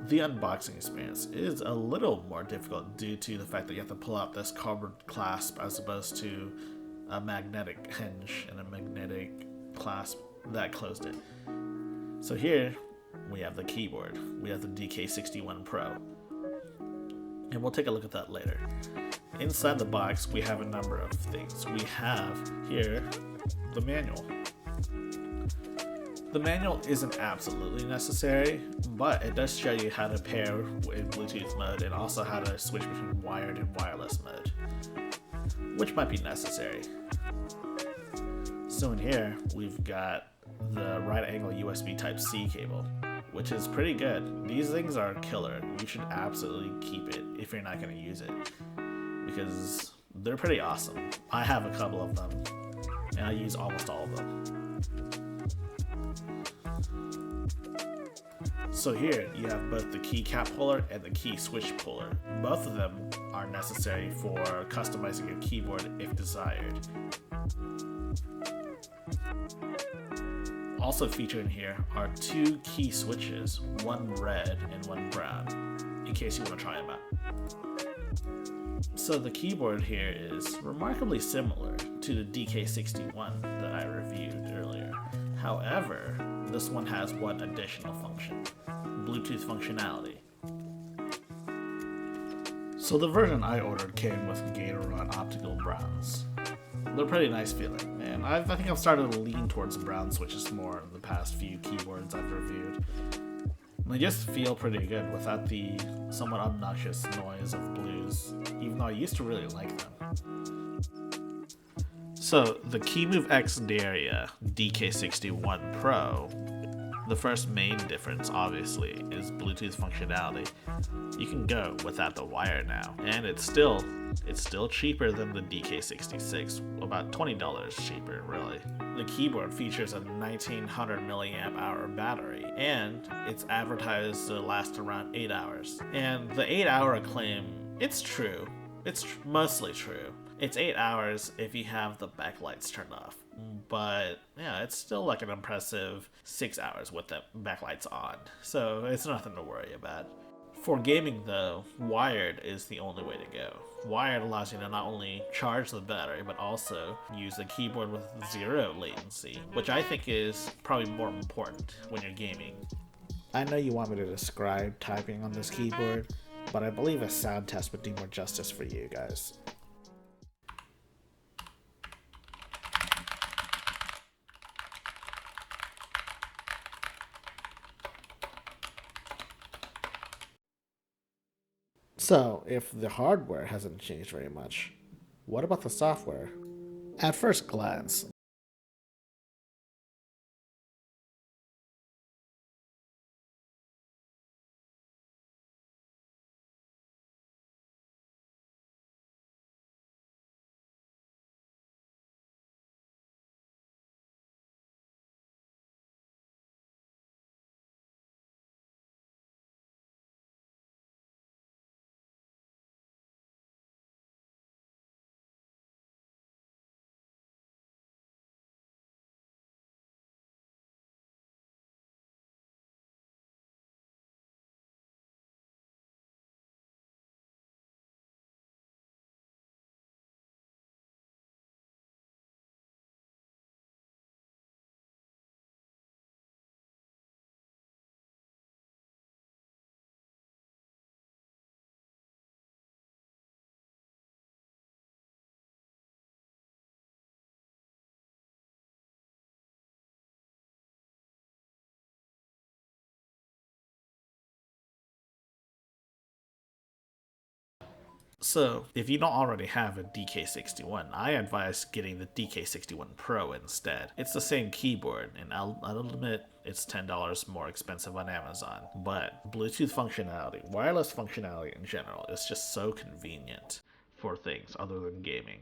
The unboxing experience is a little more difficult due to the fact that you have to pull out this carbon clasp as opposed to a magnetic hinge and a magnetic clasp that closed it. So here we have the keyboard, we have the DK61 Pro, and we'll take a look at that later. Inside the box we have a number of things. We have here the manual. The manual isn't absolutely necessary, but it does show you how to pair in Bluetooth mode and also how to switch between wired and wireless mode, which might be necessary. So in here, we've got the right angle USB Type-C cable, which is pretty good. These things are killer. You should absolutely keep it if you're not going to use it, because they're pretty awesome. I have a couple of them, and I use almost all of them. So here you have both the keycap puller and the key switch puller. Both of them are necessary for customizing your keyboard if desired. Also featured in here are two key switches, one red and one brown, in case you want to try them out. So the keyboard here is remarkably similar to the DK61 that I reviewed earlier. However, this one has one additional function: Bluetooth functionality. So the version I ordered came with Gatorone optical browns. They're pretty nice feeling, and I think I've started to lean towards brown switches more in the past few keyboards I've reviewed. They just feel pretty good without the somewhat obnoxious noise of blues, even though I used to really like them. So the Kemove X Dierya DK61 Pro, the first main difference obviously is Bluetooth functionality. You can go without the wire now, and it's still cheaper than the DK66, about $20 cheaper really. The keyboard features a 1900 milliamp hour battery, and it's advertised to last around 8 hours. And the 8-hour claim, it's true. It's mostly true. It's 8 hours if you have the backlights turned off. But yeah, it's still like an impressive 6 hours with the backlights on. So it's nothing to worry about. For gaming though, wired is the only way to go. Wired allows you to not only charge the battery, but also use the keyboard with zero latency, which I think is probably more important when you're gaming. I know you want me to describe typing on this keyboard, but I believe a sound test would do more justice for you guys. So, if the hardware hasn't changed very much, what about the software? At first glance, So, if you don't already have a DK61, I advise getting the DK61 Pro instead. It's the same keyboard, and I'll admit it's $10 more expensive on Amazon, but Bluetooth functionality, wireless functionality in general, is just so convenient for things other than gaming.